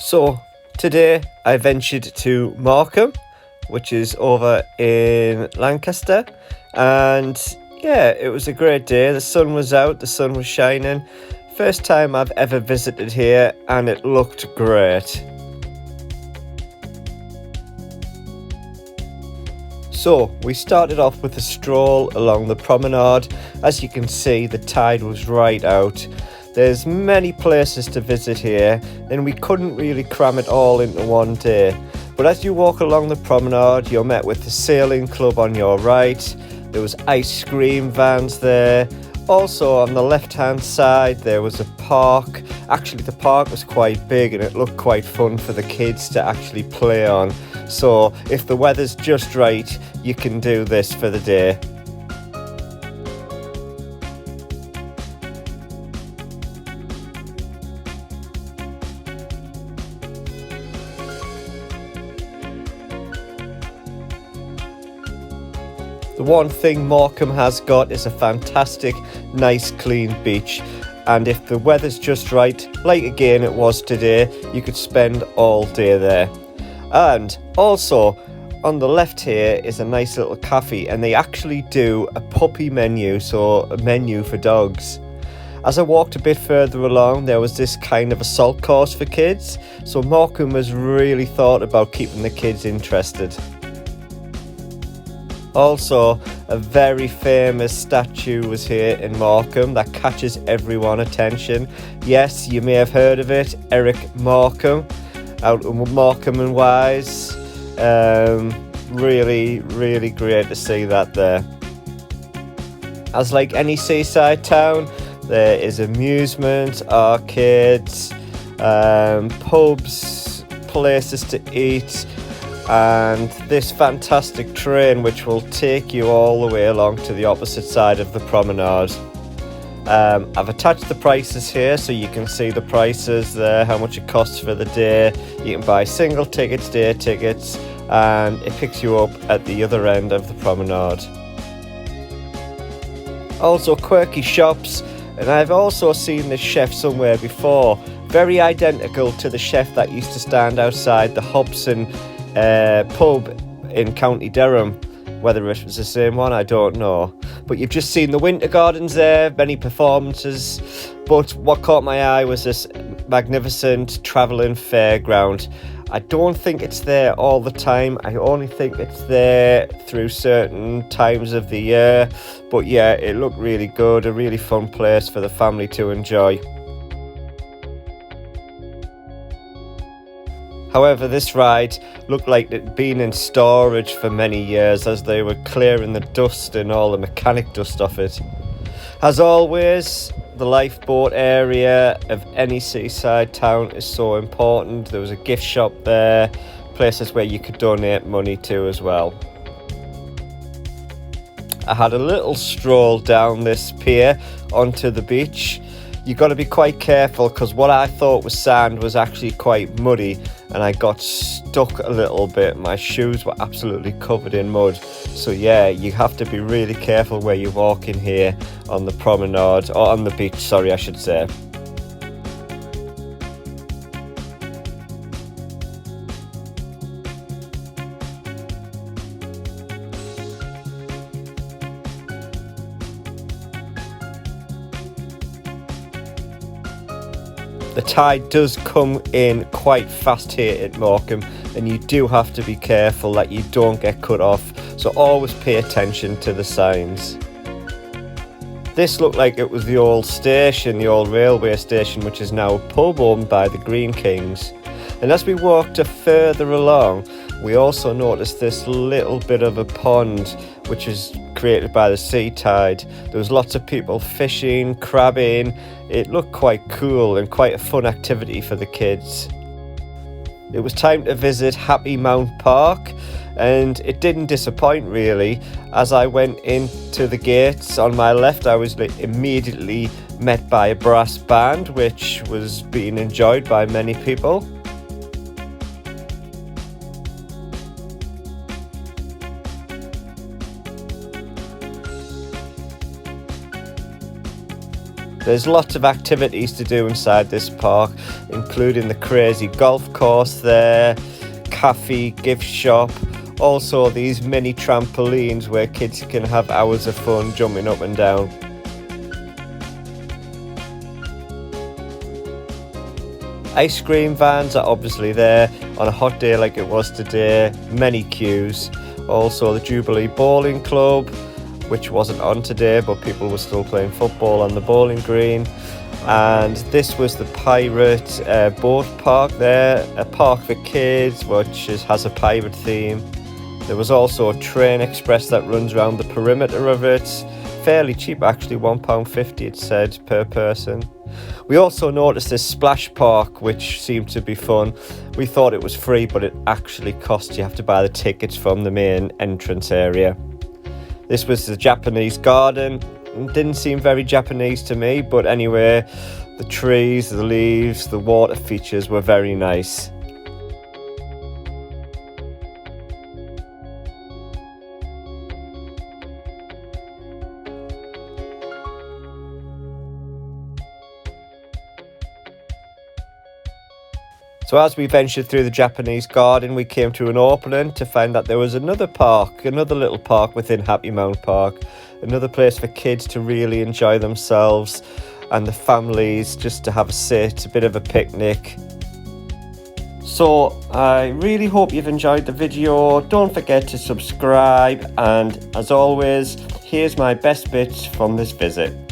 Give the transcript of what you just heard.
So today I ventured to Morecambe, which is over in Lancaster, and yeah, it was a great day. The sun was out, the sun was shining. First time I've ever visited here, and it looked great. So we started off with a stroll along the promenade. As you can see, the tide was right out. There's many places to visit here, and we couldn't really cram it all into one day. But as you walk along the promenade, you're met with the sailing club on your right. There was ice cream vans there. Also on the left hand side there was a park. Actually the park was quite big and it looked quite fun for the kids to actually play on. So if the weather's just right, you can do this for the day. The one thing Morecambe has got is a fantastic, nice, clean beach. And if the weather's just right, like again it was today, you could spend all day there. And also, on the left here is a nice little cafe, and they actually do a puppy menu, so a menu for dogs. As I walked a bit further along, there was this kind of a salt course for kids, so Morecambe has really thought about keeping the kids interested. Also, a very famous statue was here in Morecambe that catches everyone's attention. Yes, you may have heard of it, Eric Morecambe, out of Morecambe and Wise. Really great to see that there. As like any seaside town, there is amusement, arcades, pubs, places to eat, and this fantastic train which will take you all the way along to the opposite side of the promenade. I've attached the prices here so you can see the prices there, how much it costs for the day. You can buy single tickets, day tickets, and it picks you up at the other end of the promenade. Also quirky shops, and I've also seen this chef somewhere before, very identical to the chef that used to stand outside the Hobson pub in County Durham. Whether it was the same one, I don't know. But you've just seen the Winter Gardens there, many performances. But what caught my eye was this magnificent travelling fairground. I don't think it's there all the time. I only think it's there through certain times of the year. But yeah, it looked really good, a really fun place for the family to enjoy. However, this ride looked like it'd been in storage for many years as they were clearing the dust and all the mechanic dust off it. As always, the lifeboat area of any seaside town is so important. There was a gift shop there, places where you could donate money to as well. I had a little stroll down this pier onto the beach. You've got to be quite careful because what I thought was sand was actually quite muddy, and I got stuck a little bit. My shoes were absolutely covered in mud. So yeah, you have to be really careful where you walk in here on the promenade, or on the beach, sorry, I should say. The tide does come in quite fast here at Morecambe, and you do have to be careful that you don't get cut off, so always pay attention to the signs. This looked like it was the old station, the old railway station, which is now a pub owned by the Green Kings. And as we walked further along, we also noticed this little bit of a pond which is created by the sea tide. There was lots of people fishing, crabbing. It looked quite cool and quite a fun activity for the kids. It was time to visit Happy Mount Park, and it didn't disappoint really. As I went into the gates on my left, I was immediately met by a brass band which was being enjoyed by many people. There's lots of activities to do inside this park, including the crazy golf course there, cafe, gift shop, also these mini trampolines where kids can have hours of fun jumping up and down. Ice cream vans are obviously there on a hot day like it was today, many queues. Also the Jubilee Bowling Club, which wasn't on today, but people were still playing football on the bowling green. And this was the Pirate boat park there, a park for kids which has a pirate theme. There was also a train express that runs around the perimeter of it, fairly cheap actually, £1.50 it said per person. We also noticed this splash park which seemed to be fun. We thought it was free, but it actually cost. You have to buy the tickets from the main entrance area. This was the Japanese garden. It didn't seem very Japanese to me, but anyway, the trees, the leaves, the water features were very nice. So as we ventured through the Japanese garden, we came to an opening to find that there was another park, another little park within Happy Mount Park, another place for kids to really enjoy themselves and the families just to have a sit, a bit of a picnic. So I really hope you've enjoyed the video. Don't forget to subscribe, and as always, here's my best bits from this visit.